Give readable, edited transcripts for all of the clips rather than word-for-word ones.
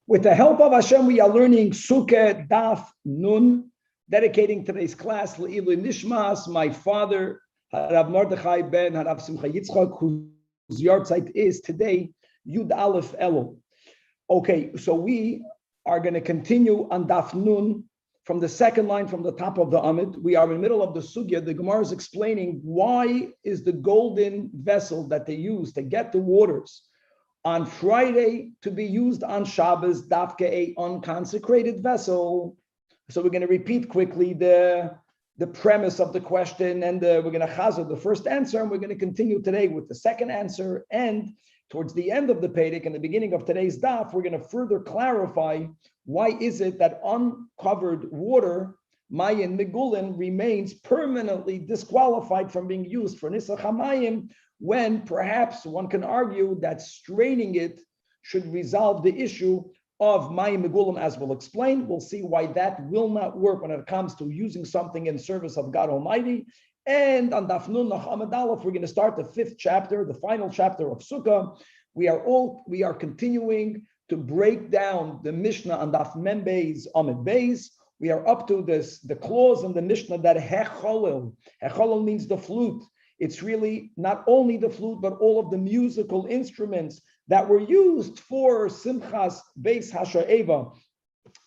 With the help of Hashem, we are learning Sukah Daf Nun, dedicating today's class Le'ilu Nishmas, my father, Harav Mordechay ben Harav Simcha Yitzchak, whose yahrzeit is today, Yud Aleph Elul. Okay, so we are going to continue on Daf Nun from the second line from the top of the Amid. We are in the middle of the Sugya. The Gemara is explaining why is the golden vessel that they use to get the waters on Friday to be used on Shabbos, Dafke, a unconsecrated vessel. So we're going to repeat quickly the premise of the question, and we're going to chazer the first answer, and we're going to continue today with the second answer. And towards the end of the Perek, in the beginning of today's daf, we're going to further clarify why is it that uncovered water, Mayin Migulin, remains permanently disqualified from being used for Nisach HaMayim, when perhaps one can argue that straining it should resolve the issue of Mayim Megulim, as we'll explain. We'll see why that will not work when it comes to using something in service of God Almighty. And on Daf Nun Amud Aleph, we're going to start the fifth chapter, the final chapter of Sukah. We are continuing to break down the Mishnah on Daf Mem Beis Amud Beis. We are up to the clause in the Mishnah that Hecholel. Hecholel means the flute. It's really not only the flute, but all of the musical instruments that were used for Simchas Beis Hasha'eva.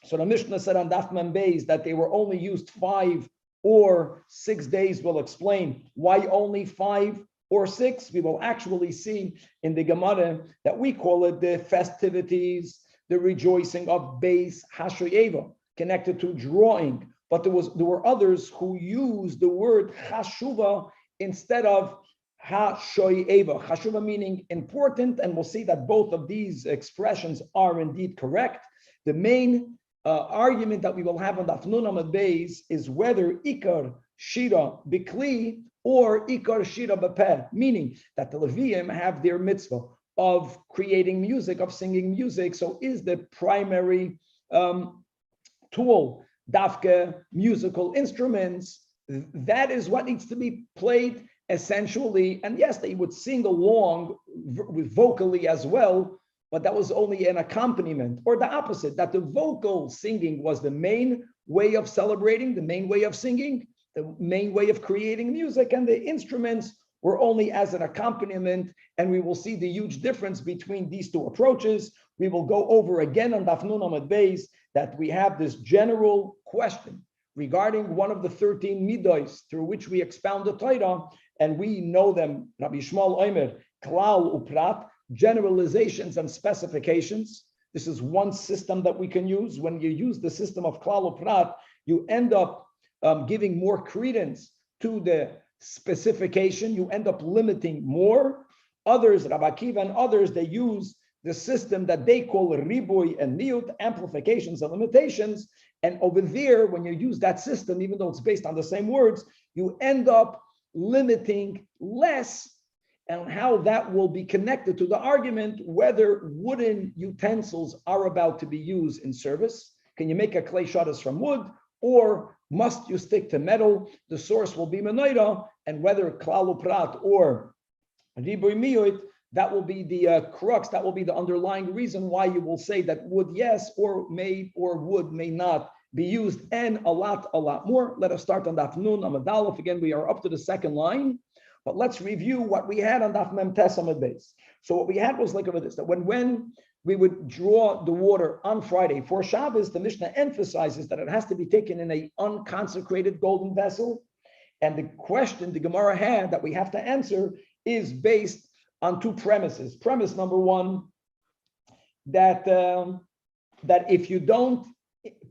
So the Mishnah said on Daf Mem Beis that they were only used 5 or 6 days. We'll explain why only 5 or 6. We will actually see in the Gemara that we call it the festivities, the rejoicing of Beis Hasha'eva, connected to drawing. But there were others who used the word Chashuva instead of ha-shoyeva. Chashuva meaning important, and we'll see that both of these expressions are indeed correct. The main argument that we will have on Daf Nun Amud Beis is whether ikar shira bikli or ikar shira b'peh, meaning that the Leviim have their mitzvah of creating music, of singing music. So is the primary tool dafke musical instruments? That is what needs to be played essentially. And yes, they would sing along with vocally as well, but that was only an accompaniment, or the opposite, that the vocal singing was the main way of celebrating, the main way of singing, the main way of creating music, and the instruments were only as an accompaniment. And we will see the huge difference between these two approaches. We will go over again on Daf Nun Amud Beis that we have this general question regarding one of the 13 midos through which we expound the Torah, and we know them, Rabbi Shmuel Omer, Klal Uprat, generalizations and specifications. This is one system that we can use. When you use the system of Klal Uprat, you end up giving more credence to the specification. You end up limiting more. Others, Rabbi Akiva and others, they use the system that they call Riboy and Niut, amplifications and limitations. And over there, when you use that system, even though it's based on the same words, you end up limiting less, and how that will be connected to the argument whether wooden utensils are about to be used in service. Can you make a clay shadas from wood, or must you stick to metal? The source will be menorah, and whether klal uprat or riboy miyot, that will be the crux, that will be the underlying reason why you will say that wood yes, or wood may not be used, and a lot more. Let us start on Daf Nun Amud Aleph. Again, we are up to the second line, but let's review what we had on Daf Mem Tes Amud Beis. So what we had was like this, that when we would draw the water on Friday for Shabbos, the Mishnah emphasizes that it has to be taken in an unconsecrated golden vessel. And the question the Gemara had that we have to answer is based on two premises. Premise number one, that if you don't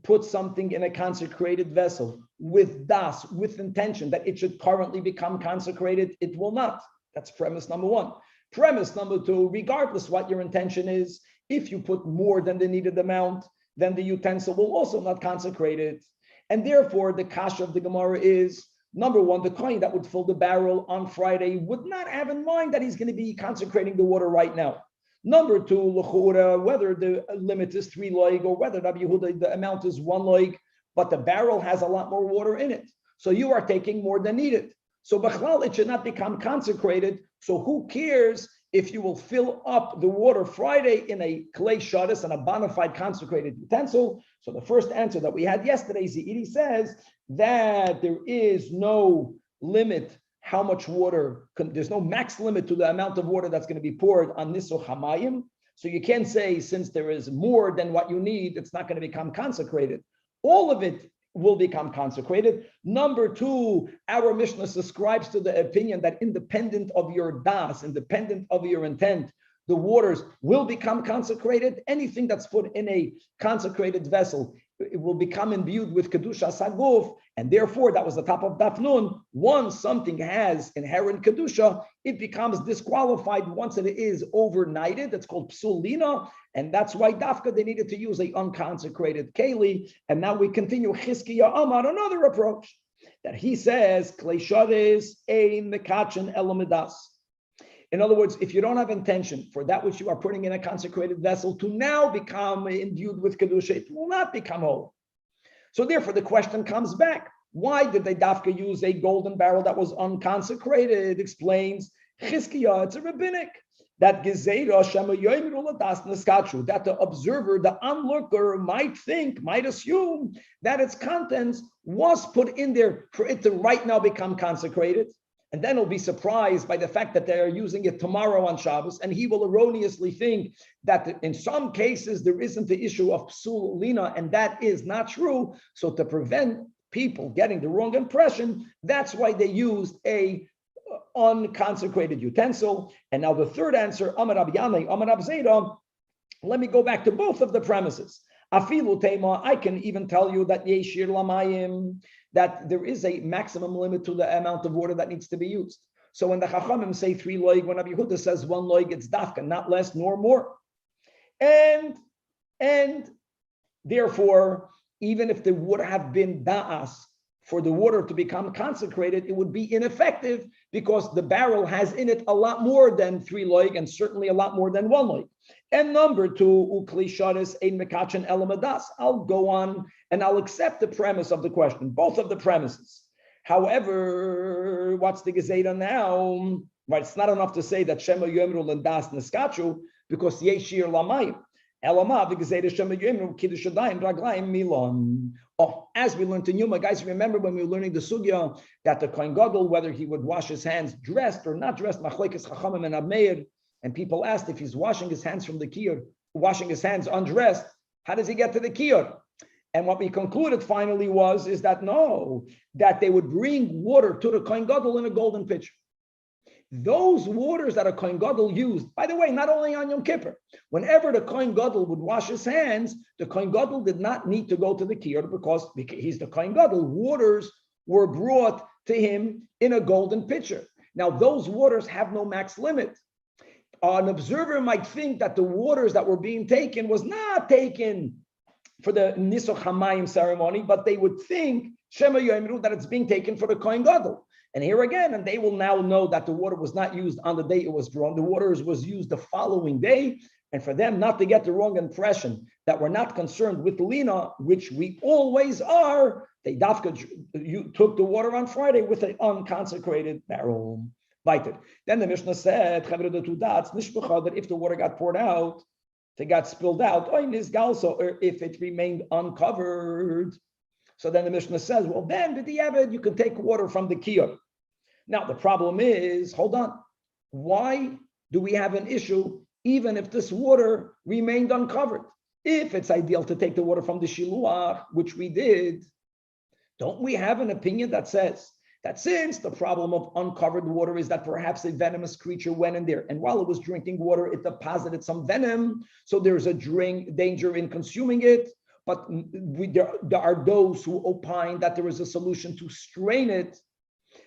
put something in a consecrated vessel with das, with intention that it should currently become consecrated, it will not. That's premise number one. Premise number two, regardless what your intention is, if you put more than the needed amount, then the utensil will also not consecrate it. And therefore, the kasha of the Gemara is, number one, the kohen that would fill the barrel on Friday would not have in mind that he's going to be consecrating the water right now. Number two, l'chura, whether the limit is 3 loig or whether Rabbi Yehuda, the amount is 1 loig, but the barrel has a lot more water in it. So you are taking more than needed. So b'chlal, it should not become consecrated. So who cares if you will fill up the water Friday in a clay shadis and a bona fide consecrated utensil. So the first answer that we had yesterday, Z'iri says that there is no limit how much water, there's no max limit to the amount of water that's going to be poured on Niso Hamayim. So you can't say since there is more than what you need, it's not going to become consecrated. All of it will become consecrated. Number two, our Mishnah subscribes to the opinion that independent of your das, independent of your intent, the waters will become consecrated. Anything that's put in a consecrated vessel, it will become imbued with Kedusha Saguf, and therefore, that was the top of Daf Nun. Once something has inherent Kedusha, it becomes disqualified once it is overnighted. It's called Psulina, and that's why Dafka, they needed to use a unconsecrated Keli. And now we continue Chizkiya Amar, another approach, that he says, Kleishades ein mekachin elamidas. In other words, if you don't have intention for that which you are putting in a consecrated vessel to now become imbued with Kedusha, it will not become whole. So therefore, the question comes back. Why did they dafka use a golden barrel that was unconsecrated? It explains, Chizkiya, it's a rabbinic, that Gezeira Shema Yoimru Ladas Neskachu, that the observer, the onlooker might assume that its contents was put in there for it to right now become consecrated. And then he'll be surprised by the fact that they are using it tomorrow on Shabbos, and he will erroneously think that in some cases there isn't the issue of psul lina, and that is not true. So to prevent people getting the wrong impression, that's why they used a unconsecrated utensil. And now the third answer, Amar Rab Yanai, Amar Rab Zera, let me go back to both of the premises. Afilu tema, I can even tell you that yeshir lamayim, that there is a maximum limit to the amount of water that needs to be used. So when the Chachamim say 3 loig, when Rabbi Yehuda says 1 loig, it's dafka, not less nor more. And therefore, even if there would have been da'as for the water to become consecrated, it would be ineffective because the barrel has in it a lot more than 3 loig and certainly a lot more than 1 loig. And number two, ukli shadis ein mekachin elamadas. I'll go on and I'll accept the premise of the question, both of the premises. However, what's the gezeda now? Right, it's not enough to say that Shema Yomru Landas Neskachu because Yeshir Lamayim. Elama v'gezeda Shema Yomru Kiddush Yadayim Raglayim Milon. Oh, as we learned in Yuma, guys, remember when we were learning the sugya that the Kohen Gadol, whether he would wash his hands dressed or not dressed, Machlekes Chachamim and Abmeir, and people asked if he's washing his hands from the kiyur, washing his hands undressed, how does he get to the kiyur? And what we concluded finally is that no, that they would bring water to the Kohen Gadol in a golden pitcher. Those waters that a Kohen Gadol used, by the way, not only on Yom Kippur, whenever the Kohen Gadol would wash his hands, the Kohen Gadol did not need to go to the kiyur because he's the Kohen Gadol. Waters were brought to him in a golden pitcher. Now, those waters have no max limit. An observer might think that the waters that were being taken was not taken for the Niso Hamayim ceremony, but they would think Shema Yomru that it's being taken for the Kohen Gadol. And here again, and they will now know that the water was not used on the day it was drawn. The water was used the following day. And for them not to get the wrong impression that we're not concerned with Lina, which we always are, they took the water on Friday with an unconsecrated barrel. Then the Mishnah said that if the water got poured out, it got spilled out, or if it remained uncovered. So then the Mishnah says, well, then you can take water from the kiyur. Now the problem is, hold on, why do we have an issue even if this water remained uncovered? If it's ideal to take the water from the shiluach, which we did, don't we have an opinion that says that since the problem of uncovered water is that perhaps a venomous creature went in there, and while it was drinking water, it deposited some venom, so there's a danger in consuming it, but there are those who opine that there is a solution to strain it,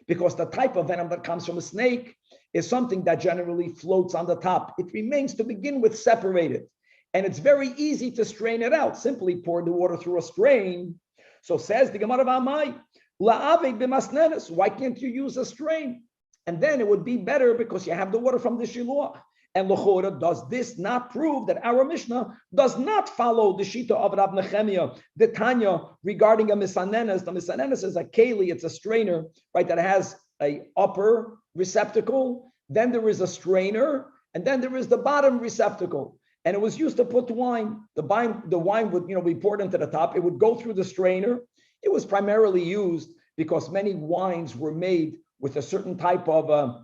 because the type of venom that comes from a snake is something that generally floats on the top. It remains to begin with separated, and it's very easy to strain it out. Simply pour the water through a strain. So says the Gemara V'amai, why can't you use a strain? And then it would be better because you have the water from the shiluach. And l'chora, does this not prove that our Mishnah does not follow the shita of Rab Nechemiah, the Tanya, regarding a misanenes? The misanenes is a keli, it's a strainer, right, that has a upper receptacle. Then there is a strainer, and then there is the bottom receptacle, and it was used to put wine. The wine would be poured into the top. It would go through the strainer. It was primarily used because many wines were made with a certain type of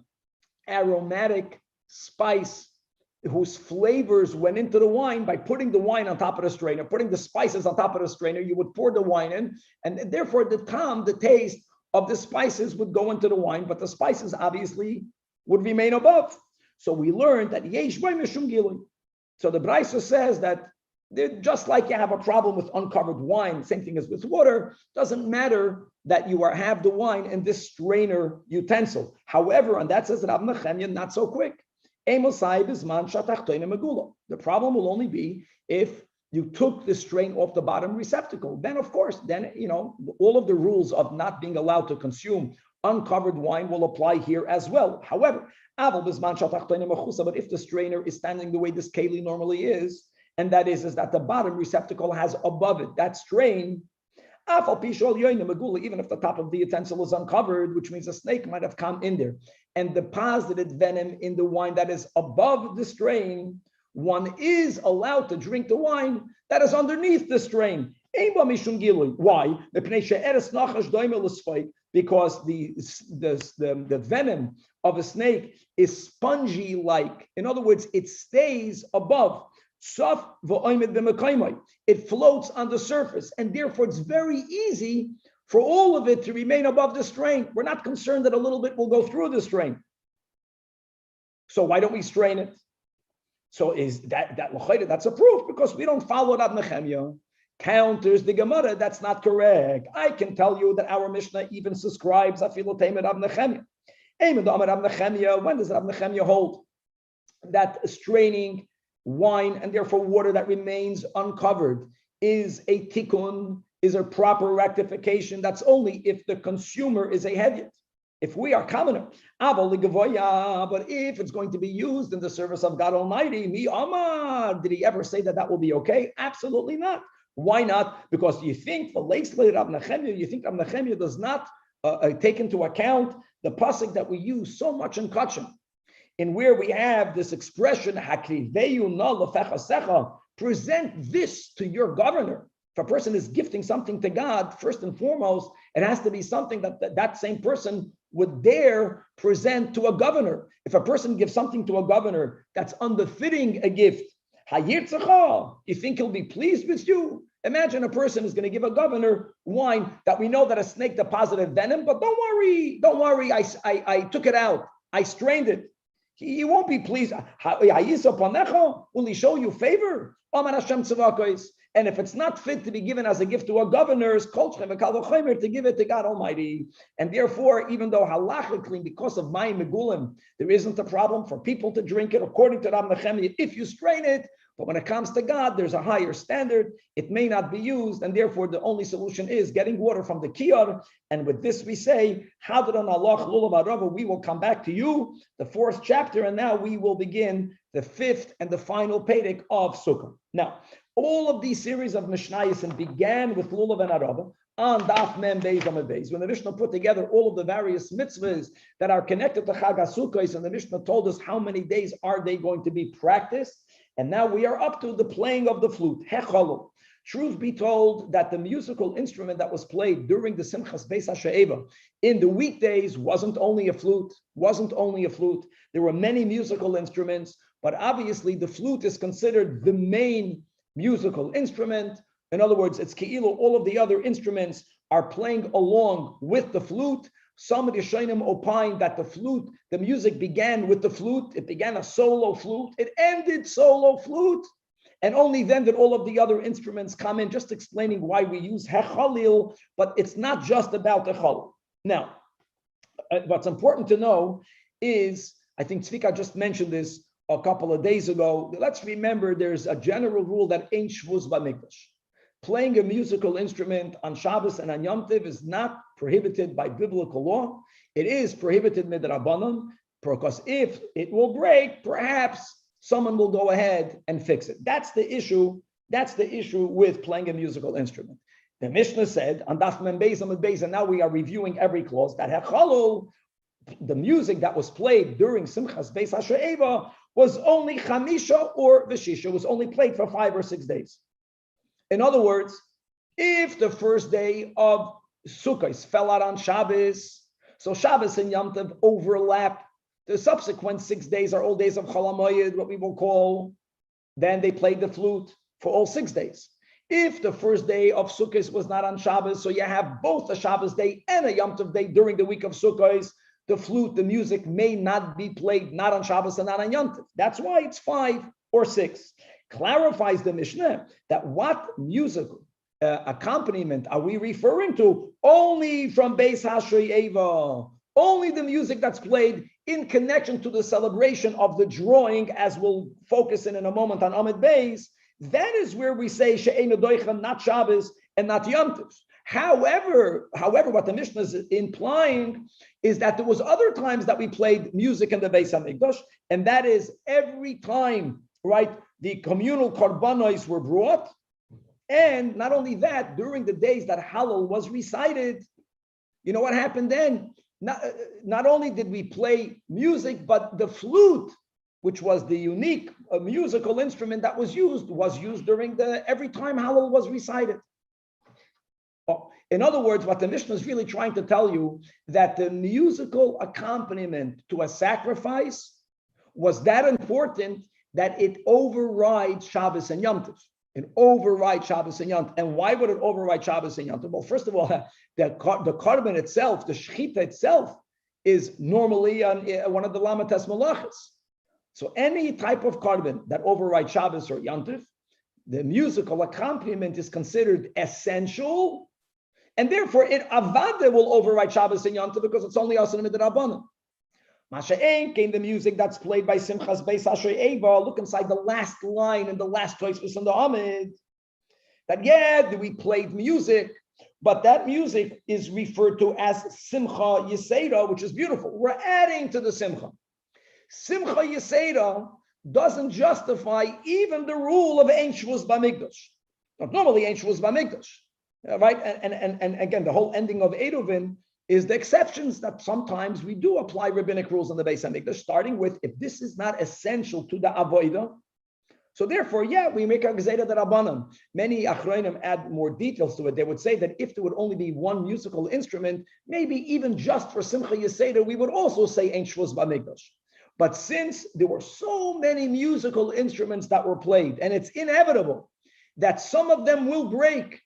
aromatic spice whose flavors went into the wine by putting the wine on top of the strainer, putting the spices on top of the strainer. You would pour the wine in, and therefore the taste of the spices would go into the wine, but the spices obviously would remain above. So we learned that yesh by mishum gilui. So the Brisa says that just like you have a problem with uncovered wine, same thing as with water, doesn't matter that you have the wine in this strainer utensil. However, and that says that Rav Nechemia, not so quick. The problem will only be if you took the strain off the bottom receptacle. Then, of course, all of the rules of not being allowed to consume uncovered wine will apply here as well. However, but if the strainer is standing the way this keli normally is, and that is that the bottom receptacle has above it that strain, even if the top of the utensil is uncovered, which means a snake might have come in there and deposited venom in the wine that is above the strain, one is allowed to drink the wine that is underneath the strain. Why? Because the venom of a snake is spongy-like. In other words, it stays above. It floats on the surface, and therefore it's very easy for all of it to remain above the strain. We're not concerned that a little bit will go through the strain. So why don't we strain it? So is that's a proof, because we don't follow Rav Nechemia. Counters the Gemara, that's not correct. I can tell you that our Mishnah even subscribes afilu teimed Rav Nechemia. When does Rav Nechemia hold that straining wine and therefore water that remains uncovered is a tikkun, is a proper rectification? That's only if the consumer is a hedyot. If we are commoner, but if it's going to be used in the service of God Almighty, did he ever say that will be okay? Absolutely not. Why not? Because you think Felice Rav Nechemia does not take into account the pasuk that we use so much in Kachim, in where we have this expression, present this to your governor. If a person is gifting something to God, first and foremost, it has to be something that same person would dare present to a governor. If a person gives something to a governor that's unbefitting a gift, you think he'll be pleased with you? Imagine a person is going to give a governor wine that we know that a snake deposited venom, but don't worry, I took it out, I strained it. He won't be pleased. Will he show you favor? And if it's not fit to be given as a gift to a governor, to give it to God Almighty. And therefore, even though halachically, because of my megulim, there isn't a problem for people to drink it, according to Rav Nechemia, if you strain it. But when it comes to God, there's a higher standard. It may not be used, and therefore the only solution is getting water from the kiyar. And with this we say, Hadran Allah Lulav Arava, we will come back to you, the 4th chapter, and now we will begin the 5th and the final Perek of Sukah. Now, all of these series of Mishnayos began with Lulav and Arava on Daf Mem Beis Amud Beis, when the Mishnah put together all of the various mitzvahs that are connected to Chag HaSukkos, and the Mishnah told us how many days are they going to be practiced. And now we are up to the playing of the flute. Hecholu. Truth be told, that the musical instrument that was played during the Simchas Beis HaShe'eva in the weekdays wasn't only a flute. There were many musical instruments, but obviously the flute is considered the main musical instrument. In other words, it's ke'ilu, all of the other instruments are playing along with the flute. Some of the Rishonim opined that the music began with the flute. It began a solo flute. It ended solo flute. And only then did all of the other instruments come in, just explaining why we use hechalil, but it's not just about hechalil. Now, what's important to know is, I think Tzvika just mentioned this a couple of days ago. Let's remember there's a general rule that ain't shvuz b'mikdash. Playing a musical instrument on Shabbos and on Yom Tov is not prohibited by biblical law. It is prohibited midrabanan, because if it will break, perhaps someone will go ahead and fix it. That's the issue. That's the issue with playing a musical instrument. The Mishnah said on Daf Mem Beis Amud Beis, and now we are reviewing every clause, that hechalul, the music that was played during Simchas Beis HaShe'eva, was only Chamisha or Vishisha, was only played for 5 or 6 days. In other words, if the first day of Sukah fell out on Shabbos, so Shabbos and Yom Tov overlap. The subsequent 6 days are all days of Chol HaMoed, what we will call. Then they played the flute for all 6 days. If the first day of Sukkot was not on Shabbos, so you have both a Shabbos day and a Yom Tov day during the week of Sukkot, the flute, the music may not be played not on Shabbos and not on Yom Tov. That's why it's 5 or 6. Clarifies the Mishnah that what musical accompaniment are we referring to? Only from Beis Hashrei Eva. Only the music that's played in connection to the celebration of the drawing, as we'll focus in a moment on Amid Beis. That is where we say She'ein Doicha, not Shabbos and not Yom Tov. However, what the Mishnah is implying is that there was other times that we played music in the Beis Hamikdash, and that is every time, right, the communal korbanos were brought, and not only that, during the days that Hallel was recited, you know what happened then? Not only did we play music, but the flute, which was the unique musical instrument that was used during every time Hallel was recited. In other words, what the Mishnah is really trying to tell you, that the musical accompaniment to a sacrifice was that important that it overrides Shabbos and Yom Tov. It overrides Shabbos and Yom Tov. And why would it override Shabbos and Yom Tov? Well, first of all, the korban itself, the shechita itself, is normally one of the lamates malachas. So any type of korban that overrides Shabbos or Yom Tov, the musical accompaniment is considered essential, and therefore it avada will override Shabbos and Yom Tov because it's only us in the midrabanan. Masha'en came the music that's played by Simchas Beis Hashrei Eva. Look inside the last line and the last Tosfos in the Amid. That we played music, but that music is referred to as Simcha Yisera, which is beautiful. We're adding to the Simcha. Simcha Yisera doesn't justify even the rule of Ein Shavuos B'Mikdash. Normally Ein Shavuos B'Mikdash, right? And again, the whole ending of Eruvin is the exceptions that sometimes we do apply rabbinic rules in the Beis Hamikdash, starting with if this is not essential to the avodah. So therefore, we make a gezerah d'Rabbanan. Many achronim add more details to it. They would say that if there would only be one musical instrument, maybe even just for Simcha Yisera, we would also say Ein Shavuos B'Mikdash. But since there were so many musical instruments that were played, and it's inevitable that some of them will break.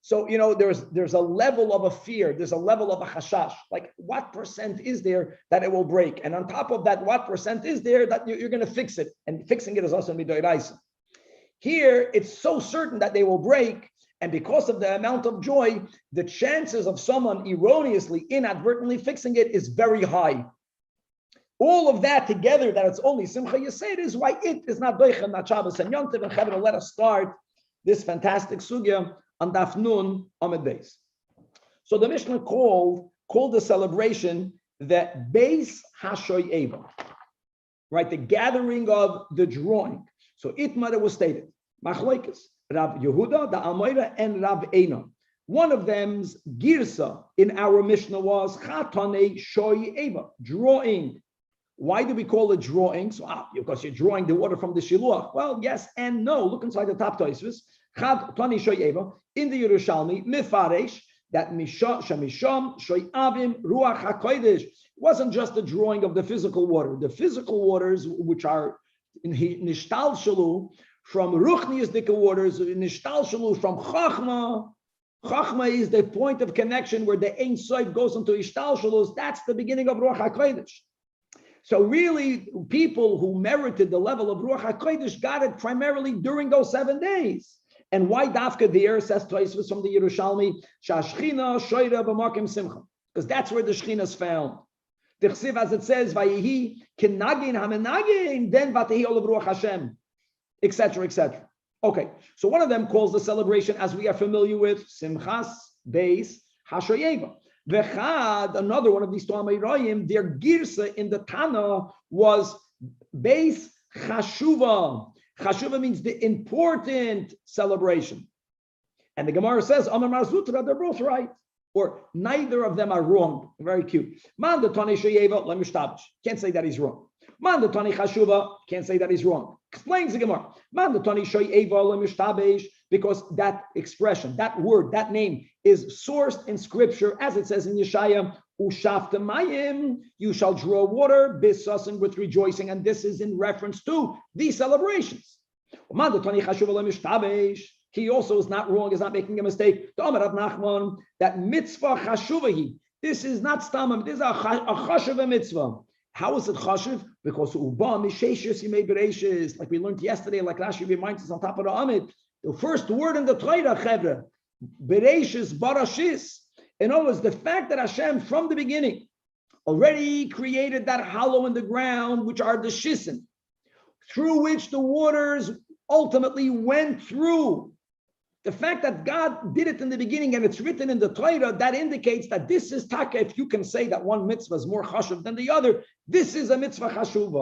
So, there's a level of a fear, there's a level of a chashash, like what percent is there that it will break? And on top of that, what percent is there that you're going to fix it? And fixing it is also midoraisa. Here, it's so certain that they will break, and because of the amount of joy, the chances of someone erroneously, inadvertently fixing it is very high. All of that together, that it's only Simcha Yisera, is why it is not Doicha, not Shabbos and Yom Tov. And Chavra, let us start this fantastic sugya on Daf Nun Amid Beis. So the Mishnah called the celebration the Beis Hashrei Eva, right? The gathering of the drawing. So Itmar was stated, Machlokes, Rav Yehuda, the Amoira, and Rav Eina. One of them's girsa in our Mishnah was Chatane Shoy Eva, drawing. Why do we call it drawing? So, because you're drawing the water from the shiluach. Well, yes and no. Look inside the top Tosfos. Chatane Shoy Eva in the Yerushalmi Mifaresh that Shamisham Shoy Avim Ruach HaKodesh wasn't just the drawing of the physical water. The physical waters, which are in Nishtal Shalu from Ruchnius Dika waters, Nishtal Shalu from Chachma. Chachma is the point of connection where the Ein Sof goes into Ishtal Shalus. That's the beginning of Ruach HaKodesh. So really, people who merited the level of Ruach HaKodesh got it primarily during those 7 days. And why Dafka there, says Tosfos from the Yerushalmi, Shashchina Shoira B'Makim Simcha, because that's where the Shechina is found. The Chsiv, as it says, Vayehi Kinagin Hamenagin, then Vatehi Olav Ruach Hashem, etc., etc. Okay, so one of them calls the celebration, as we are familiar with, Simchas Beis Hashrei Eva. Vechad, another one of these Toamei Royim, their girsa in the Tana was Beis Chashuva. Chashuva means the important celebration. And the Gemara says, Amar Marzutra, they're both right. Or neither of them are wrong. Very cute. Man the Tanach Eva, let me stop. Can't say that he's wrong. Mandatani chashuva, can't say that he's wrong. Explains the Gemara. Mandatani shoy eva lemishtabesh, because that expression, that word, that name is sourced in scripture, as it says in Yeshaya, Ushaftamayim, you shall draw water, bisasin, with rejoicing, and this is in reference to these celebrations. He also is not wrong, is not making a mistake. That mitzvah chashuvahi, this is not stamam, this is a chashuva mitzvah. How is it chashuv? Because uba misheshis yimei bereishis, like we learned yesterday, like Rashi reminds us on top of the Amid, the first word in the Torah, chevra, bereishis barashis. In other words, the fact that Hashem from the beginning already created that hollow in the ground, which are the shisin, through which the waters ultimately went through. The fact that God did it in the beginning and it's written in the Torah, that indicates that this is taka. If you can say that one mitzvah is more chashuv than the other, this is a mitzvah chashuv.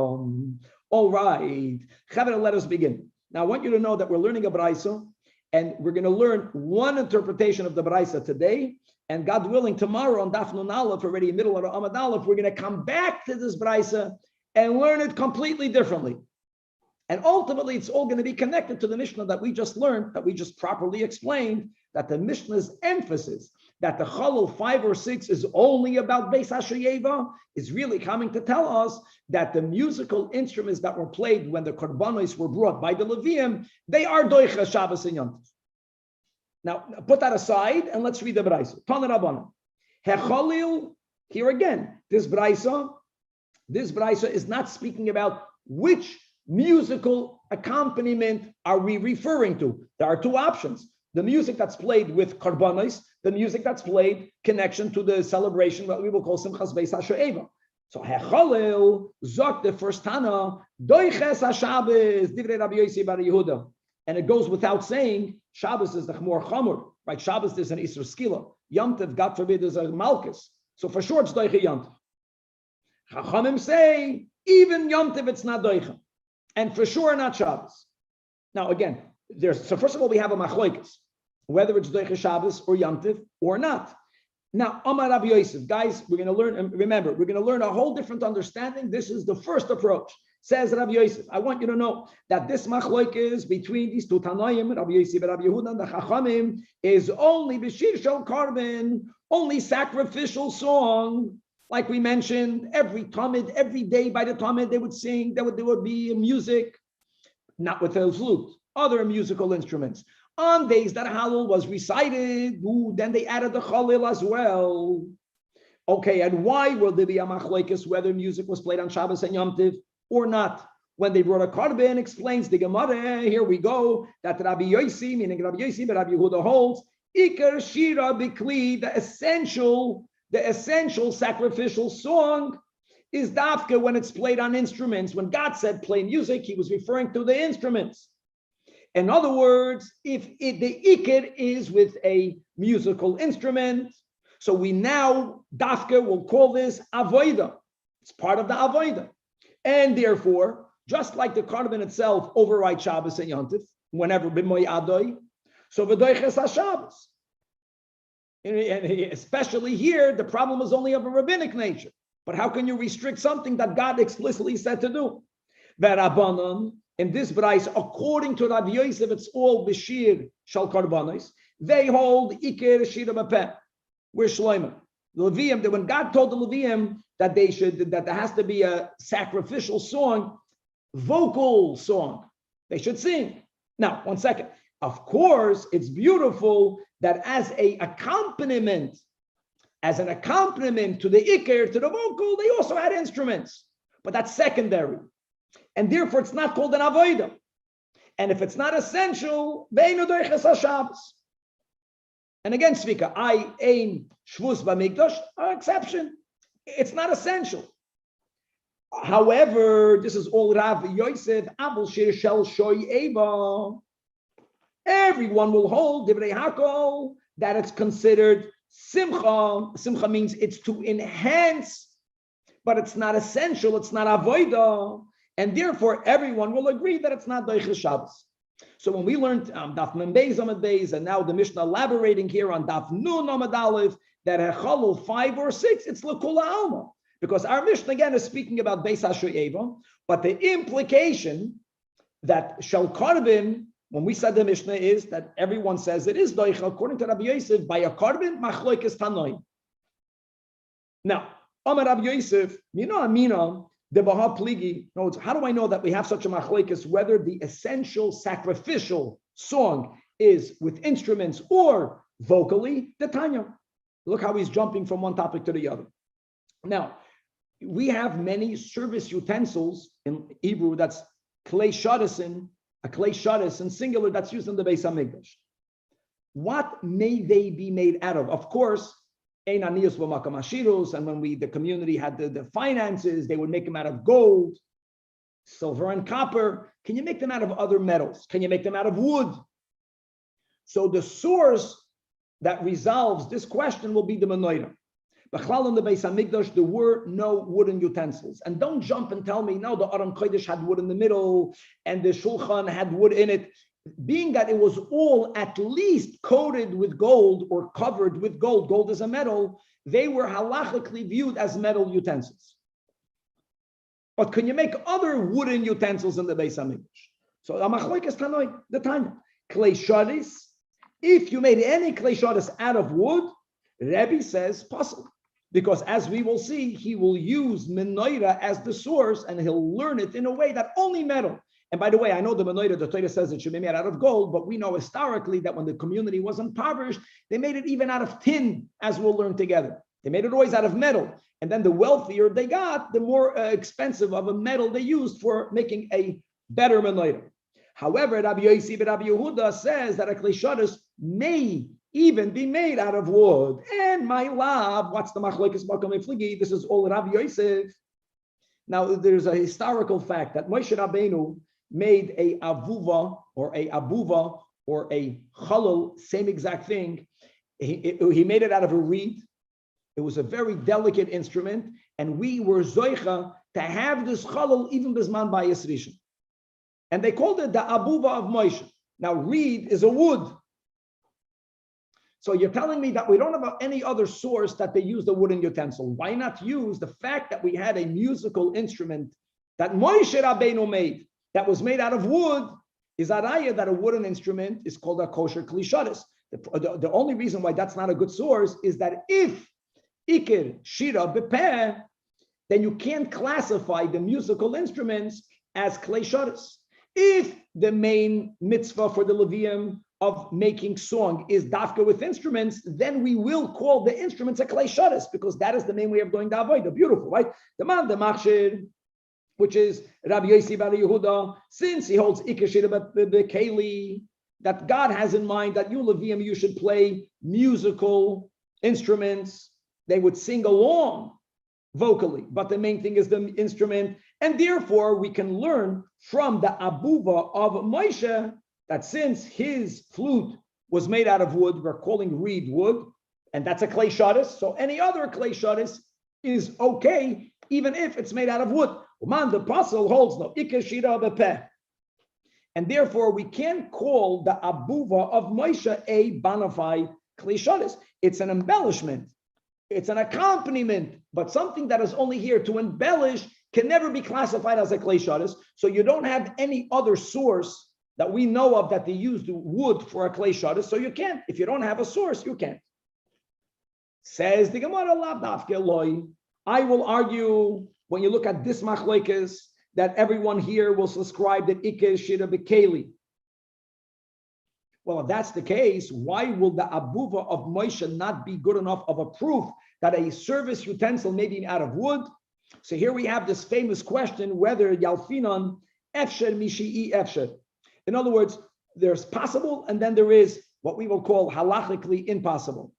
All right, Chavra, let us begin. Now I want you to know that we're learning a Braisa, and we're going to learn one interpretation of the Braisa today. And God willing, tomorrow on Daf Nun Aleph, already in the middle of Amud Aleph, we're going to come back to this Braisa and learn it completely differently. And ultimately, it's all going to be connected to the Mishnah that we just learned, that we just properly explained, that the Mishnah's emphasis that the Chalul 5 or 6 is only about Beis HaSheyeva is really coming to tell us that the musical instruments that were played when the Korbanos were brought by the Levium, they are Doicha Shabbos and Yom Tov. Now, put that aside and let's read the Braisa. Tana Rabbanan. Hechalil, here again, this Braisa is not speaking about which musical accompaniment are we referring to. There are two options. The music that's played with Korbanos, the music that's played connection to the celebration, what we will call Simchas Beis HaShoeva. So Hechalil, Zok, the first Tana, Doiches HaShabbos, Divrei Rabbi Yossi bar Yehuda. And it goes without saying, Shabbos is the more chamur, right? Shabbos is an Isra Skila. Yom Tov, God forbid, is a Malchus. So for sure, it's Doicha Yom Tov. Chachamim say, even Yom Tov, it's not Doicha. And for sure, not Shabbos. Now, again, so first of all, we have a machloikis, whether it's Doicha Shabbos or Yom Tov or not. Now, Amar Rabbi Yosef, guys, we're going to learn, and remember, we're going to learn a whole different understanding. This is the first approach. Says Rabbi Yosef, I want you to know that this machloikis between these two Tanoim, Rabbi Yosef and Rabbi Yehuda and the Chachamim, is only b'shir shel karban, only sacrificial song. Like we mentioned, every Talmud, every day by the Talmud, they would sing, there would be music, not with a flute, other musical instruments. On days that Hallel was recited, then they added the Chalil as well. Okay, and why will there be a machloikis whether music was played on Shabbos and Yom Tov or not? When they brought a korban, explains the Gemara, here we go, that Rabbi Yossi, meaning Rabbi Yossi, but Rabbi Yehuda holds, Iker Shira Bikli, the essential sacrificial song is dafka when it's played on instruments. When God said play music, he was referring to the instruments. In other words, if the Iker is with a musical instrument, so we now, dafka, will call this avoida. It's part of the avoida. And therefore, just like the korban itself overrides Shabbos and Yom Tov, whenever b'moy adoi, so v'doiches HaShabbos. And especially here, the problem is only of a rabbinic nature. But how can you restrict something that God explicitly said to do? V'Rabbanan, in this Brais, according to Rabbi Yosef, it's all b'shir shal korbanos. They hold iker shir b'peh. We're shloimah. The Levium, that when God told the Levium that there has to be a sacrificial song, vocal song, they should sing. Now, one second. Of course, it's beautiful that as an accompaniment to the Iker, to the vocal, they also had instruments, but that's secondary. And therefore, it's not called an avodah. And if it's not essential, beinu doiches HaShabbos. And again, Svika, I aim shvus b'mikdash, an exception. It's not essential. However, this is all Rav Yosef, Abel Shir Shel Shoy Eva. Everyone will hold Divrei Hakol that it's considered simcha. Simcha means it's to enhance, but it's not essential. It's not avoida, and therefore everyone will agree that it's not doiches Shabbos. So when we learned Daf Mem Beis Amud Beis, and now the Mishnah elaborating here on Daf Nun Amud Aleph that Hechalul 5 or 6, it's l'kula alma. Because our Mishnah again is speaking about Beis HaShoeva, but the implication that Shel Karbin, when we said the Mishnah, is that everyone says it is doicha, according to Rabbi Yosef, by a Karbin, Machloikes Tanoi. Now, Amar Rabbi Yosef, Amina, the Baha Pligi, how do I know that we have such a Machloikes, whether the essential sacrificial song is with instruments or vocally? The Tanya. Look how he's jumping from one topic to the other. Now, we have many service utensils in Hebrew that's klei shadasin, a klei shadis in singular that's used in the Beis HaMikdash. What may they be made out of? Of course, ein aniyus v'makam ashirus, and when the community had the finances, they would make them out of gold, silver, and copper. Can you make them out of other metals? Can you make them out of wood? So the source that resolves this question will be the menorah. B'chlal in the Beis HaMikdash, there were no wooden utensils. And don't jump and tell me, no, the Aron Kodesh had wood in the middle and the Shulchan had wood in it. Being that it was all at least coated with gold or covered with gold, gold is a metal, they were halachically viewed as metal utensils. But can you make other wooden utensils in the Beis HaMikdash? So, Amachloikes Tanoi, the time. Klei shadis, if you made any klei shadis out of wood, Rebbe says possible. Because as we will see, he will use menorah as the source and he'll learn it in a way that only metal. And by the way, I know the menorah, the Torah says it should be made out of gold, but we know historically that when the community was impoverished, they made it even out of tin, as we'll learn together. They made it always out of metal. And then the wealthier they got, the more expensive of a metal they used for making a better menorah. However, Rabbi Yossi and Rabbi Yehuda says that a klei shadis may even be made out of wood. And my love, what's the machlokes makom efligi? This is all Rabbi Yosef. Now, there's a historical fact that Moshe Rabbeinu made a avuva or a abuva or a chalal, same exact thing. He made it out of a reed. It was a very delicate instrument, and we were zoicha to have this chalal even bisman bayis rishon. And they called it the abuva of Moshe. Now, reed is a wood. So you're telling me that we don't have any other source that they use the wooden utensil. Why not use the fact that we had a musical instrument that Moshe Rabbeinu made that was made out of wood? Is araya that a wooden instrument is called a kosher kli shadis. The only reason why that's not a good source is that if ikir shira bepeh, then you can't classify the musical instruments as kli shadis. If the main mitzvah for the Levium of making song is dafka with instruments, then we will call the instruments a klei shadis, because that is the main way of doing the avodah. Beautiful, right? The man, the machshir, which is Rabbi Yossi bar Yehuda, since he holds ikashir bekeli, that God has in mind that you Levium, you should play musical instruments. They would sing along vocally, but the main thing is the instrument, and therefore we can learn from the abuva of Moshe that since his flute was made out of wood, we're calling reed wood, and that's a klei shadis. So any other klei shadis is okay, even if it's made out of wood. Uman, the apostle holds no ikashira bepeh, and therefore we can't call the abuva of Moshe a bonafide klei shadis. It's an embellishment, it's an accompaniment, but something that is only here to embellish can never be classified as a klei shadis. So you don't have any other source that we know of that they used wood for a klei shadis, so you can't. If you don't have a source, you can't. Says the Gemara, lav dafke loy. I will argue, when you look at this machlokes, that everyone here will subscribe that ikeh shira bekeli. Well, if that's the case, why will the abuva of Moshe not be good enough of a proof that a service utensil may be out of wood? So here we have this famous question, whether yalfinan efsher mishi'i efsher. In other words, there's possible, and then there is what we will call halachically impossible.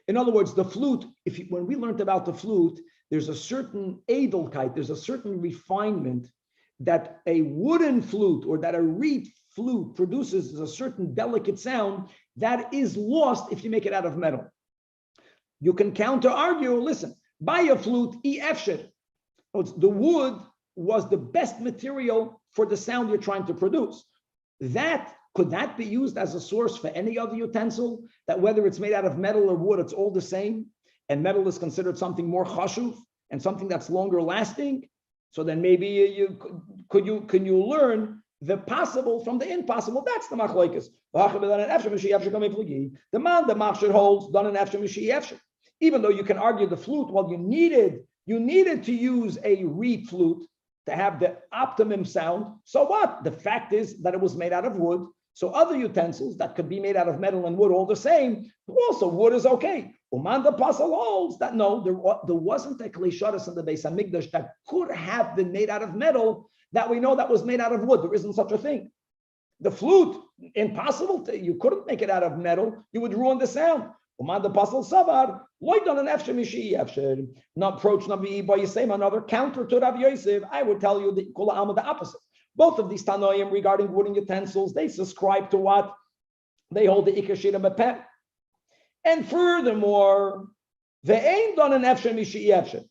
In other words, the flute, when we learned about the flute, there's a certain edelkeit, there's a certain refinement that a wooden flute or that a reed flute produces a certain delicate sound that is lost if you make it out of metal. You can counter argue, listen, buy a flute, efsher. The wood was the best material for the sound you're trying to produce. Could that be used as a source for any other utensil? That whether it's made out of metal or wood, it's all the same, and metal is considered something more chashuv? and something that's longer lasting, so then maybe can you learn the possible from the impossible? That's the machlokes. The man the machshir holds done an efshir mishi efshir. Even though you can argue the flute, well, you needed to use a reed flute to have the optimum sound. So what? The fact is that it was made out of wood. So other utensils that could be made out of metal and wood, all the same, also wood is okay. Uman the Apostle holds that no, there wasn't a klei in the Beis Hamikdash that could have been made out of metal that we know that was made out of wood. There isn't such a thing. The flute, impossible. You couldn't make it out of metal. You would ruin the sound. Uman the Apostle Savar, loy done an efshir mishi efshir. Not approach Nabi by Yisrael, another counter to Rav Yosef. I would tell you the Kula Alma the opposite. Both of these Tanoim regarding wooden utensils, they subscribe to what? They hold the Ikar Shira Bepeh. And furthermore, they ain't done an efshir mishi efshir.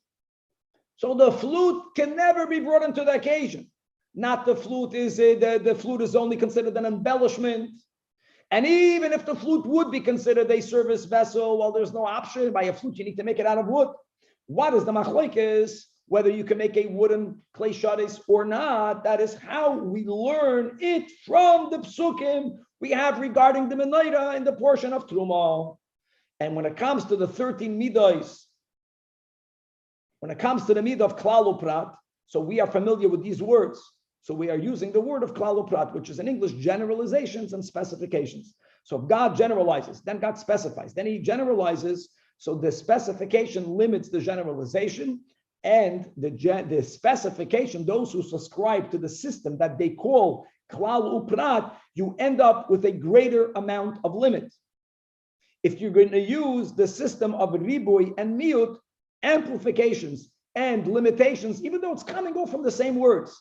So the flute can never be brought into the occasion. Not the flute the flute is only considered an embellishment. And even if the flute would be considered a service vessel, well, there's no option. By a flute, you need to make it out of wood. What is the machlokes? Whether you can make a wooden klei shadis or not, that is how we learn it from the psukim we have regarding the menorah in the portion of Truma. And when it comes to the 13 midos, when it comes to the midah of klal uprat, so we are familiar with these words. So we are using the word of klal uprat, which is in English generalizations and specifications. So if God generalizes, then God specifies, then he generalizes. So the specification limits the generalization, and the specification, those who subscribe to the system that they call klal uprat, you end up with a greater amount of limit. If you're going to use the system of riboy and miut, amplifications and limitations, even though it's coming all from the same words,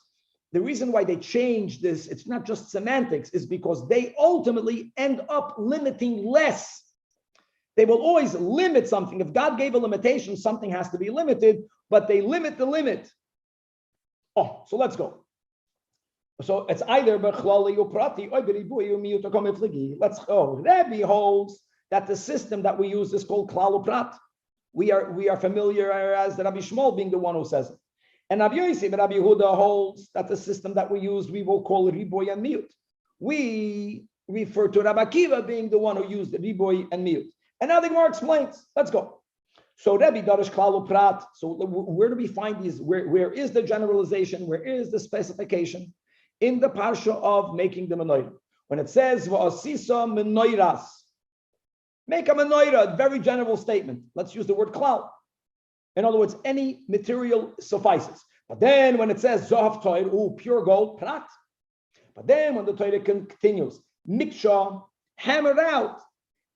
the reason why they change this, it's not just semantics, is because they ultimately end up limiting less. They will always limit something. If God gave a limitation, something has to be limited, but they limit the limit. Oh, so let's go. So it's either bechlali uprati or beribuy umiut komifligi. Let's go. Rebbe holds that the system that we use is called klal uprat. We are familiar as the Rabbi Shmuel being the one who says it. And Rabbi Yosef and Rabbi Yehuda holds that the system that we use, we will call riboy and miut. We refer to Rabbi Akiva being the one who used the riboy and miut. And now the Gemara explains. Let's go. So Rebbe Darish Klal Uprat. So where do we find these? Where is the generalization? Where is the specification? In the parsha of making the menorah. When it says V'asisa menoiras, make a menorah, very general statement. Let's use the word klal. In other words, any material suffices. But then when it says Zohav Toir, pure gold, prat. But then when the Torah continues, Miksha, hammered out.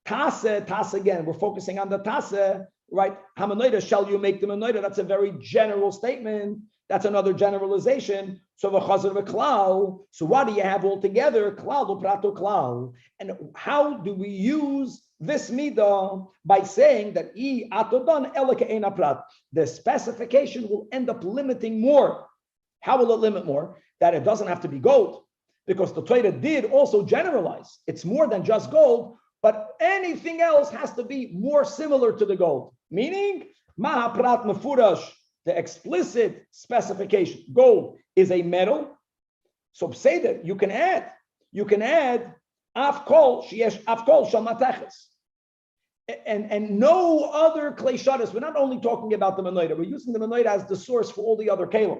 Tase again, we're focusing on the tase, right? Hamanoida, shall you make the menorah? That's a very general statement. That's another generalization. So v'chazar v'klal. So what do you have altogether? Klal uprato klal. And how do we use this midah? By saying that I atodan eleke ein aprat. The specification will end up limiting more. How will it limit more? That it doesn't have to be gold, because the Torah did also generalize. It's more than just gold. But anything else has to be more similar to the gold. Meaning, Mahaprat Mefurash, the explicit specification. Gold is a metal. So say that you can add Afkol Shalmateches. And no other klei shadis. We're not only talking about the menorah, we're using the menorah as the source for all the other kelim.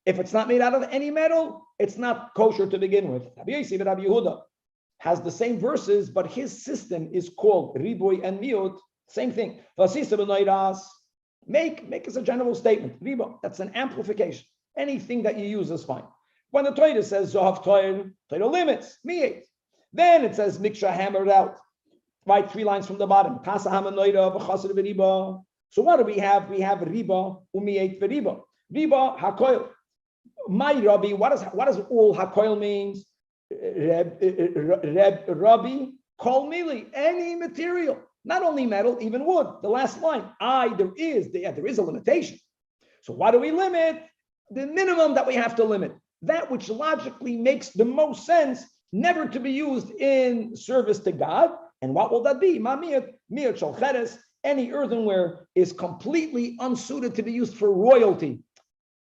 If it's not made out of any metal, it's not kosher to begin with. Rabbi Yosef, Rabbi Yehuda has the same verses, but his system is called riboy and miut. Same thing. Make as a general statement. Ribo, that's an amplification. Anything that you use is fine. When the Torah says Zohav Torah limits, mi'et. Then it says Miksha hammered out. Right, 3 lines from the bottom. Tasa hamanoida v'chasar v'riba. So what do we have? We have riba umi'et v'riba. Riba hakoil. My Rabbi, what does all hakoil means? Rabbi, kol mili, any material, not only metal, even wood. The last line, there is a limitation. So why do we limit? The minimum that we have to limit, that which logically makes the most sense, never to be used in service to God. And what will that be? Ma'miyat, miyat shal cheres, any earthenware is completely unsuited to be used for royalty.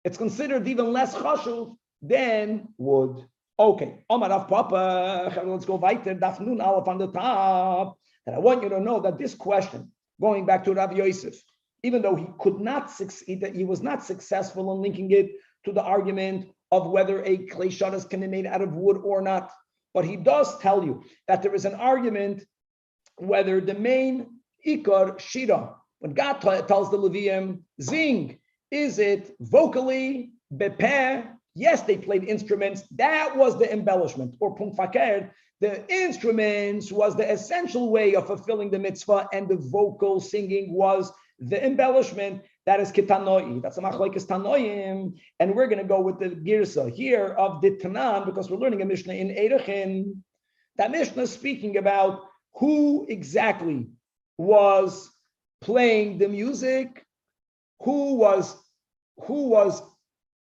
It's considered even less chashuv than wood. Okay, Omar Rav Papa, let's go weiter. Daf Nun Aleph on the top. And I want you to know that this question, going back to Rav Yosef, even though he could not succeed, that he was not successful in linking it to the argument of whether a clay shadas can be made out of wood or not, but he does tell you that there is an argument whether the main ikar shira, when God tells the Levium, zing, is it vocally, bepeh? Yes, they played instruments. That was the embellishment, or punkt fakir. The instruments was the essential way of fulfilling the mitzvah, and the vocal singing was the embellishment. That is kitanoi. That's a machlokes tanoim, and we're going to go with the girsa here of the Tanan because we're learning a Mishnah in Erechin. That Mishnah is speaking about who exactly was playing the music, who was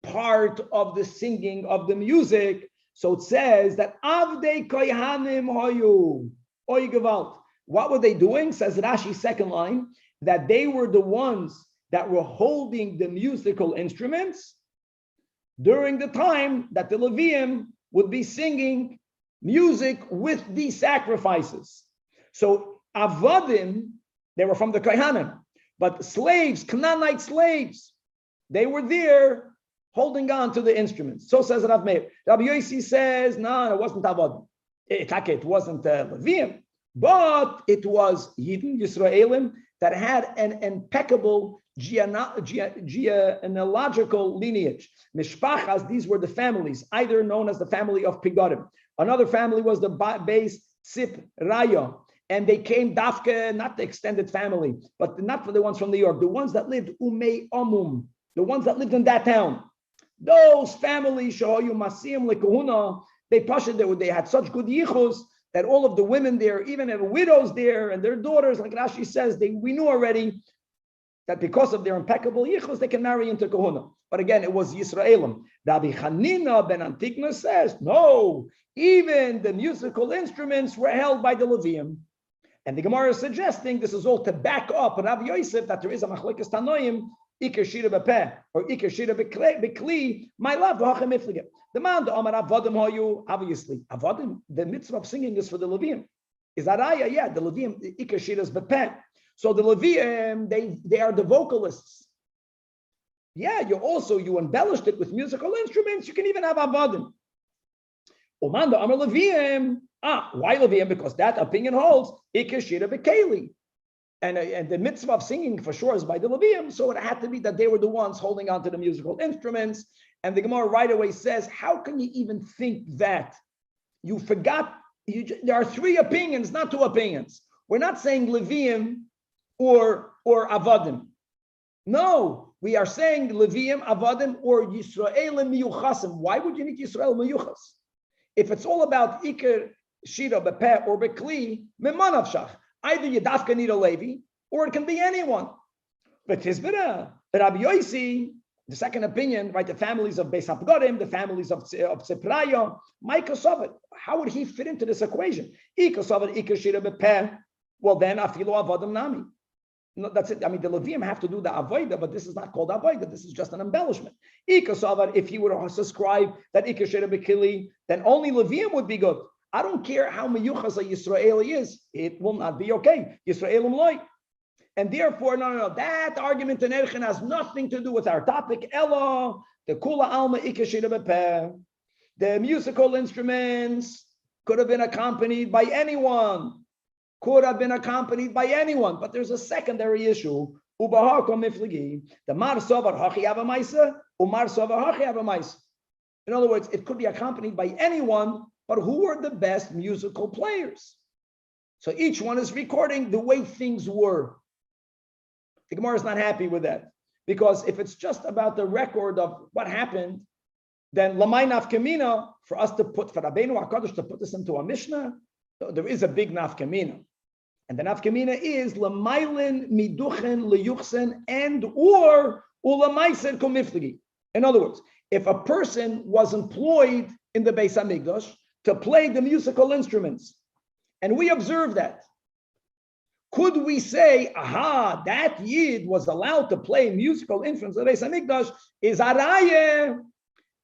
part of the singing of the music. So it says that avdei kohanim hoyu oy gewalt. What were they doing? Says Rashi, second line, that they were the ones that were holding the musical instruments during the time that the Levium would be singing music with these sacrifices. So avodim, they were from the kohanim, but slaves, Canaanite slaves, they were there holding on to the instruments. So says Rav Meir. Rabbi Yossi says, no, it wasn't avodim. It wasn't Levium, but it was Yidden, Yisraelim, that had an impeccable genealogical lineage. Mishpachas, these were the families, either known as the family of Pigarim. Another family was the base Sip Raya, and they came dafke, not the extended family, but not for the ones from New York, the ones that lived Umei Omum, the ones that lived in that town. Those families, Shahoyu Masiyim Lekahuna, they had such good yichus that all of the women there, even the widows there and their daughters, like Rashi says, we knew already that because of their impeccable yichus, they can marry into kahuna. But again, it was Yisraelim. Rabbi Hanina ben Antikna says, no, even the musical instruments were held by the Levium. And the Gemara is suggesting this is all to back up Rabbi Yosef that there is a machlokes tanoim, Iker shira bepeh or Iker shira bekli, my love, the man, the Amar Avodim Hoyu, obviously, Avodim, the mitzvah of singing is for the Levium. Is that ayah? Yeah, the Levium, Iker shira is bepeh. So the Levium, they are the vocalists. Yeah, you embellished it with musical instruments. You can even have Avodim. Oman the Amar Levium. Why Levium? Because that opinion holds Iker shira bekeli. And the mitzvah of singing for sure is by the Levium, so it had to be that they were the ones holding on to the musical instruments. And the Gemara right away says, how can you even think that? You forgot, there are three opinions, not two opinions. We're not saying Levium or Avodim. No, we are saying Levium, Avodim, or Yisraelim Miyuchasim. Why would you need Yisrael Miyuchas? If it's all about Iker Shira Bepeh or Bekli, Memanavshach. Either you dafka need a Levi, or it can be anyone. But Tizbira, Rabbi Yossi, the second opinion, right? The families of Beis HaPgodim, the families of Tzipraya, Micah Sovet. How would he fit into this equation? Ika Sovet, Ika Shira Bepeh. Well, then Afilo Avodim Nami. No, that's it. I mean, the Levium have to do the avodah, but this is not called avodah. This is just an embellishment. Ika Sovet, if he would subscribe that Ika Shira Bekili, then only Levium would be good. I don't care how meyuchas a Yisraeli is, it will not be okay. Yisraelim loy. And therefore, no. That argument in Erchin has nothing to do with our topic. Ella, the kula alma ikashira bepeh. The musical instruments could have been accompanied by anyone. But there's a secondary issue. The mar sovar hachi avamaisa, umar sovar hachi avamaisa. In other words, it could be accompanied by anyone. But who are the best musical players? So each one is recording the way things were. The Gemara is not happy with that. Because if it's just about the record of what happened, then Lamai Nafkamina, for us to put, for Rabbeinu HaKadosh to put this into a Mishnah, there is a big Nafkamina. And the Nafkamina is Lamailin, Miduchen, Leyuchsen, and or Ulamaiser Komifligi. In other words, if a person was employed in the Beis HaMikdash, to play the musical instruments. And we observe that. could we say, aha, that Yid was allowed to play musical instruments in the Beis Hamikdash is a raya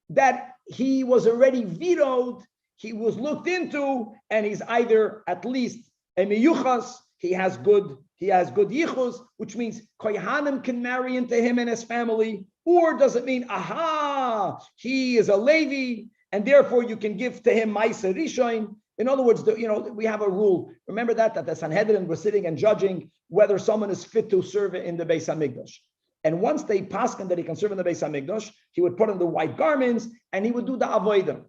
that he was already vetoed, he was looked into, and he's either at least a miyuchas, he has good yichus, which means kohanim can marry into him and his family, or does it mean, aha, he is a Levi, and therefore you can give to him Ma'aser Rishon? In other words, we have a rule. Remember that the Sanhedrin was sitting and judging whether someone is fit to serve in the Beis Hamikdash. And once they paskin that he can serve in the Beis Hamikdash, he would put on the white garments and he would do the avodah.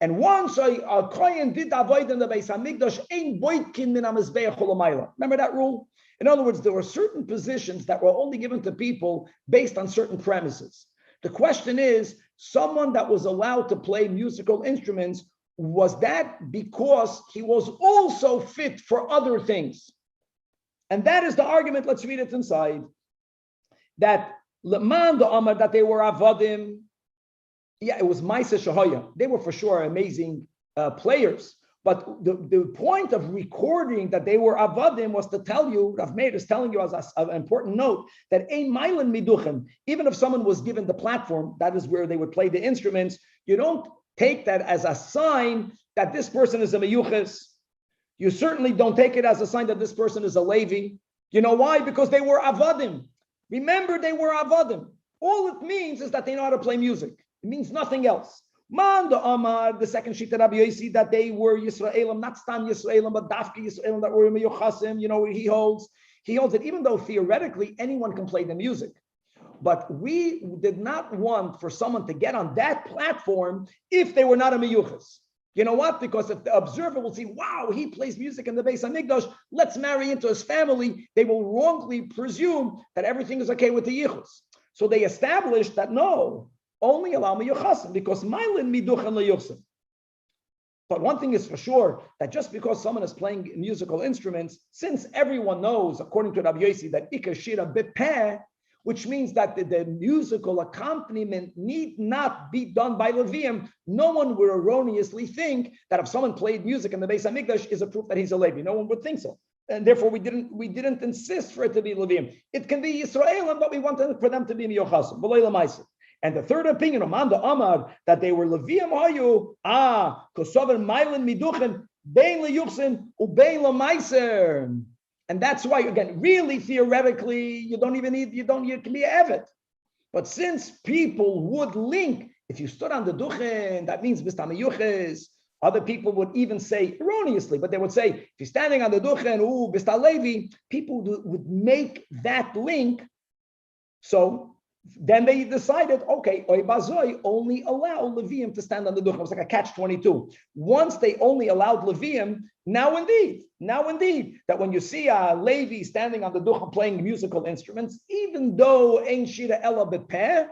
And once a kohen did the avodah in the Beis Hamikdash, ein boitkin min hamizbeach holamayla. Remember that rule? In other words, there were certain positions that were only given to people based on certain premises. The question is, someone that was allowed to play musical instruments, was that because he was also fit for other things? And that is the argument. Let's read it inside. That leman the amar that they were avodim. Yeah, it was Ma'aser Shahoya. They were for sure amazing players. But the point of recording that they were avodim was to tell you, Rav Meir is telling you as an important note, that ein mailen miduchen, even if someone was given the platform, that is where they would play the instruments, you don't take that as a sign that this person is a meyuches. You certainly don't take it as a sign that this person is a Levi. You know why? Because they were avodim. Remember, they were avodim. All it means is that they know how to play music. It means nothing else. Man the Amar, the second sheet of Rabbi Yossi, that they were Yisraelim, not Stam Yisraelim, but Dafka Yisraelim, that were Meyuchasim. He holds that even though theoretically anyone can play the music, but we did not want for someone to get on that platform if they were not a Meyuchas. You know what? Because if the observer will see, wow, he plays music in the Beis Hamikdash, let's marry into his family, they will wrongly presume that everything is okay with the Yichus. So they established that no, only allow miyuchasim, because ma'ilin miduchen leyuchsim. But one thing is for sure, that just because someone is playing musical instruments, since everyone knows, according to Rabbi Yossi, that ikar shira bepeh, which means that the musical accompaniment need not be done by Levium, no one would erroneously think that if someone played music in the Beis Hamikdash is a proof that he's a Levi. No one would think so. And therefore we didn't insist for it to be Levium. It can be Yisraelim, but we wanted for them to be Miyochasim. And the third opinion of Manda Amar, that they were Levium Hayu, Kosover Mailen Miduchen, Bein Leyuchsin, Ubein Lamaiser. And that's why, again, really theoretically, you can be a Evet. But since people would link, if you stood on the Duchen, that means Bistama Yuches. Other people would even say erroneously, but they would say, if you're standing on the Duchen, Bista Levi, people would make that link. So then they decided, okay, Oy Bazoi only allow Levium to stand on the Duchen. It was like a catch-22. Once they only allowed Levium, now indeed, that when you see a Levi standing on the Duchen playing musical instruments, even though Ein Shira Ella Bepeh,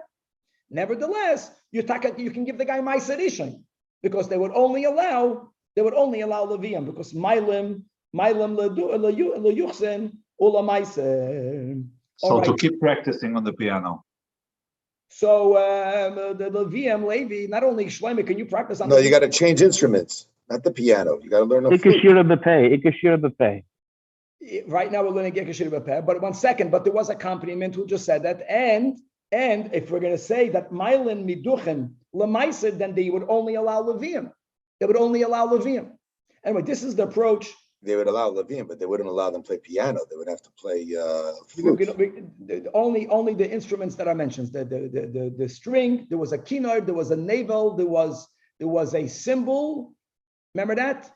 nevertheless, you can give the guy Ma'aser Rishon, because they would only allow Levium, because Mailim Leyuchsen Ula Ma'aser. So to keep practicing on the piano. So the Levium, Levi, not only Shlomo, can you practice on? No, you got to change instruments, not the piano. You got to learn a flute. Right now we're learning Ikashira B'Peh, but 1 second, but there was accompaniment who just said that, and if we're going to say that Mailen Miduchen Lemaisa, then they would only allow Levium. They would only allow Levium. Anyway, this is the approach. They would allow Levium, but they wouldn't allow them to play piano. They would have to play flute. Only the instruments that I mentioned. The string. There was a kinnor. There was a navel. There was a cymbal. Remember that?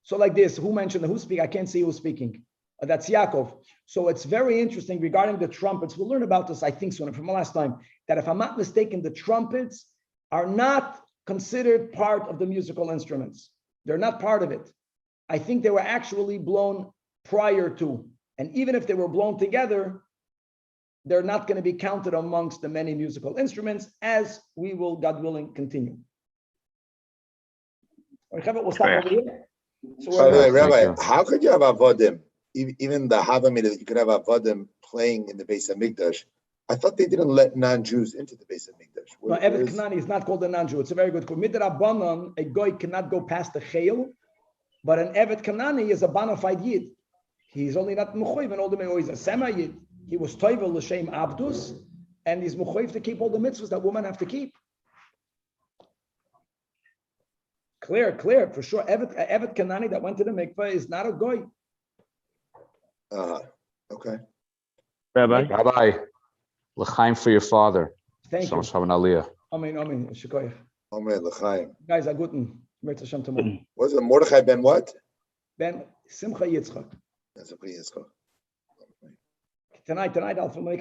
So like this. Who mentioned? Who speak? I can't see who's speaking. That's Yaakov. So it's very interesting regarding the trumpets. We'll learn about this, I think, soon from the last time. That if I'm not mistaken, the trumpets are not considered part of the musical instruments. They're not part of it. I think they were actually blown prior to. And even if they were blown together, they're not going to be counted amongst the many musical instruments, as we will, God willing, continue. We'll stop over here. By the way, Rabbi, how could you have avodim? Even the Havamid, that you could have avodim playing in the Beis Hamikdash. I thought they didn't let non-Jews into the Beis Hamikdash. No, Evet Knani is not called a non-Jew. It's a very good quote. Midrabanan, a goy cannot go past the chayil. But an Evet Kanani is a bona fide Yid. He's only not Mechoiv and all the way, he's a Sema Yid. He was Toivel L'Shem Abdus, and he's Mechoiv to keep all the mitzvahs that women have to keep. Clear, for sure. Evet Kanani that went to the mikveh is not a goy. Okay. Rabbi, l'chaim for your father. Thank you. Have an Aliyah. Amen. Shikoyach. Amen. L'chaim. Guys, a guten. Mirz Hashem tomorrow. Was it Mordechay ben what? Ben Simcha Yitzchak. That's a pretty. Tonight I'll make a